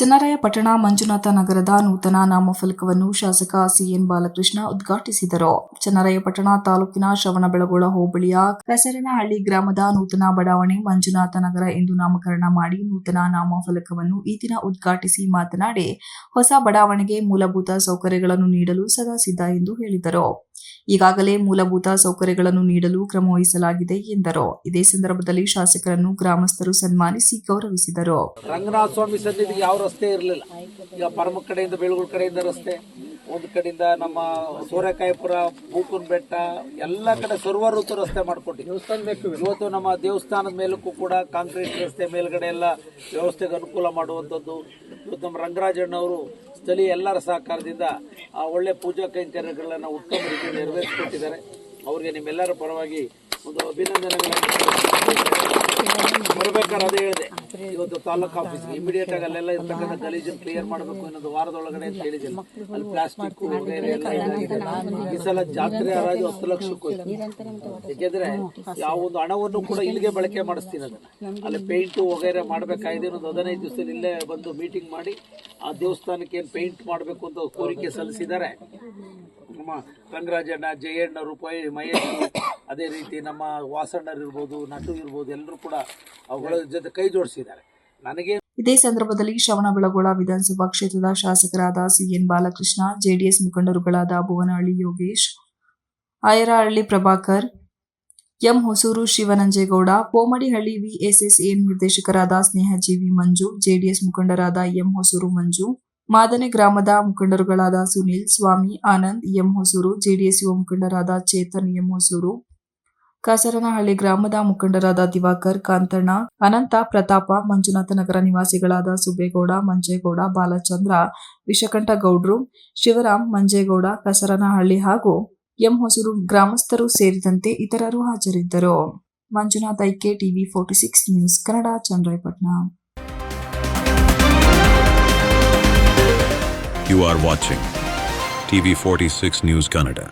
ಚನ್ನರಾಯಪಟ್ಟಣ ಮಂಜುನಾಥ ನಗರದ ನೂತನ ನಾಮಫಲಕವನ್ನು ಶಾಸಕ ಸಿಎನ್ ಬಾಲಕೃಷ್ಣ ಉದ್ಘಾಟಿಸಿದರು. ಚನ್ನರಾಯಪಟ್ಟಣ ತಾಲೂಕಿನ ಶ್ರವಣಬೆಳಗೊಳ ಹೋಬಳಿಯ ಕಸರನಹಳ್ಳಿ ಗ್ರಾಮದ ನೂತನ ಬಡಾವಣೆ ಮಂಜುನಾಥ ನಗರ ಎಂದು ನಾಮಕರಣ ಮಾಡಿ ನೂತನ ನಾಮಫಲಕವನ್ನು ಈ ದಿನ ಉದ್ಘಾಟಿಸಿ ಮಾತನಾಡಿ, ಹೊಸ ಬಡಾವಣೆಗೆ ಮೂಲಭೂತ ಸೌಕರ್ಯಗಳನ್ನು ನೀಡಲು ಸದಾ ಸಿದ್ಧ ಎಂದು ಹೇಳಿದರು. ಈಗಾಗಲೇ ಮೂಲಭೂತ ಸೌಕರ್ಯಗಳನ್ನು ನೀಡಲು ಕ್ರಮ ವಹಿಸಲಾಗಿದೆ ಎಂದರು. ಇದೇ ಸಂದರ್ಭದಲ್ಲಿ ಶಾಸಕರನ್ನು ಗ್ರಾಮಸ್ಥರು ಸನ್ಮಾನಿಸಿ ಗೌರವಿಸಿದರು. ರಂಗನಾಥ ಸ್ವಾಮಿ ಸನ್ನಿಧಿಗೆ ಯಾವ ರಸ್ತೆ ಇರಲಿಲ್ಲ. ಈಗ ಪರಮ ಕಡೆಯಿಂದ ಬೆಳಗುಳ ಕಡೆಯಿಂದ ರಸ್ತೆ, ಒಂದು ಕಡೆಯಿಂದ ನಮ್ಮ ಸೋರೆಕಾಯಿಪುರ, ಬೂಕುನ್ ಬೆಟ್ಟ ಎಲ್ಲ ಕಡೆ ಸರ್ವಋತು ರಸ್ತೆ ಮಾಡಿಕೊಟ್ಟಿವಿ. ಇವತ್ತು ನಮ್ಮ ದೇವಸ್ಥಾನದ ಮೇಲಕ್ಕೂ ಕೂಡ ಕಾಂಕ್ರೀಟ್ ರಸ್ತೆ ಮೇಲ್ಗಡೆ ಎಲ್ಲ ವ್ಯವಸ್ಥೆಗೆ ಅನುಕೂಲ ಮಾಡುವಂಥದ್ದು. ಇವತ್ತು ನಮ್ಮ ರಂಗರಾಜಣ್ಣವರು ಸ್ಥಳೀಯ ಎಲ್ಲರ ಸಹಕಾರದಿಂದ ಆ ಒಳ್ಳೆ ಪೂಜಾ ಕೈಂಕರ್ಯಗಳನ್ನು ಉತ್ತಮ ರೀತಿಯಲ್ಲಿ ನೆರವೇರಿಸಿಕೊಟ್ಟಿದ್ದಾರೆ. ಅವರಿಗೆ ನಿಮ್ಮೆಲ್ಲರ ಪರವಾಗಿ ಒಂದು ಅಭಿನಂದನೆಗಳನ್ನು ಬರಬೇಕಾದ್ರೆ ಅದೇ ಹೇಳಿದೆ. ಇವತ್ತು ತಾಲೂಕು ಆಫೀಸ್ಗೆ ಇಮಿಡಿಯೇಟ್ ಆಗಿ ಅಲ್ಲೆಲ್ಲ ಇರ್ತಕ್ಕಂಥ ಗಲೀಜನ್ನು ಕ್ಲಿಯರ್ ಮಾಡಬೇಕು ಇನ್ನೊಂದು ವಾರದೊಳಗಡೆ ಅಂತ ಹೇಳಿದ್ದೀನಿ. ಅಲ್ಲಿ ಪ್ಲಾಸ್ಟಿಕ್ ಎಲ್ಲ ಇದಾಗಿದೆ. ಈ ಸಲ ಜಾತ್ರೆ ಹರಾಜು 10 ಲಕ್ಷಕ್ಕೂ ಯಾಕೆಂದ್ರೆ ಯಾವ ಒಂದು ಹಣವನ್ನು ಕೂಡ ಇಲ್ಲಿಗೆ ಬಳಕೆ ಮಾಡಿಸ್ತೀನಿ. ಅದನ್ನ ಅಲ್ಲಿ ಪೇಂಟು ವಗೈರೆ ಮಾಡಬೇಕಾಗಿದೆ. ಇನ್ನೊಂದು 15 ದಿವಸದಲ್ಲಿ ಇಲ್ಲೇ ಬಂದು ಮೀಟಿಂಗ್ ಮಾಡಿ ಆ ದೇವಸ್ಥಾನಕ್ಕೆ ಏನು ಪೇಂಟ್ ಮಾಡಬೇಕು ಅಂತ ಕೋರಿಕೆ ಸಲ್ಲಿಸಿದ್ದಾರೆ. ನಮ್ಮ ರಂಗರಾಜಣ್ಣ, ಜಯಣ್ಣರು, ಮಹೇಶ್, ಅದೇ ರೀತಿ ನಮ್ಮ ವಾಸಣ್ಣರು ಇರ್ಬೋದು, ನಟು ಇರ್ಬೋದು, ಎಲ್ಲರೂ ಕೂಡ ಅವುಗಳ ಜೊತೆ ಕೈ ಜೋಡಿಸಿದ್ದಾರೆ. ನನಗೆ ಇದೇ ಸಂದರ್ಭದಲ್ಲಿ ಶ್ರವಣಬೆಳಗೊಳ ವಿಧಾನಸಭಾ ಕ್ಷೇತ್ರದ ಶಾಸಕರಾದ ಸಿಎನ್ ಬಾಲಕೃಷ್ಣ, ಜೆಡಿಎಸ್ ಮುಖಂಡರುಗಳಾದ ಭುವನಹಳ್ಳಿ ಯೋಗೇಶ್, ಆಯರಹಳ್ಳಿ ಪ್ರಭಾಕರ್, ಎಂ ಹೊಸೂರು ಶಿವನಂಜೇಗೌಡ, ಪೋಮಡಿಹಳ್ಳಿ ವಿಎಸ್ಎಸ್ಎ ನಿರ್ದೇಶಕರಾದ ಸ್ನೇಹಜೀವಿ ಮಂಜು, ಜೆಡಿಎಸ್ ಮುಖಂಡರಾದ ಎಂ ಹೊಸೂರು ಮಂಜು, ಮಾದನೆ ಗ್ರಾಮದ ಮುಖಂಡರುಗಳಾದ ಸುನಿಲ್, ಸ್ವಾಮಿ, ಆನಂದ್, ಎಂ ಹೊಸೂರು, ಜೆಡಿಎಸ್ ಯುವ ಮುಖಂಡರಾದ ಚೇತನ್, ಎಂ ಹೊಸೂರು, ಕಸರನಹಳ್ಳಿ ಗ್ರಾಮದ ಮುಖಂಡರಾದ ದಿವಾಕರ್, ಕಾಂತಣ್ಣ, ಅನಂತ, ಪ್ರತಾಪ, ಮಂಜುನಾಥ ನಗರ ನಿವಾಸಿಗಳಾದ ಸುಬೇಗೌಡ, ಮಂಜೇಗೌಡ, ಬಾಲಚಂದ್ರ, ವಿಷಕಂಠ ಗೌಡ್ರು, ಶಿವರಾಮ್, ಮಂಜೇಗೌಡ, ಕಸರನಹಳ್ಳಿ ಹಾಗೂ ಎಂ ಹೊಸೂರು ಗ್ರಾಮಸ್ಥರು ಸೇರಿದಂತೆ ಇತರರು ಹಾಜರಿದ್ದರು. Manjunath, IK TV 46 news Kannada, Channarayapatna. You are watching TV 46 News Kannada.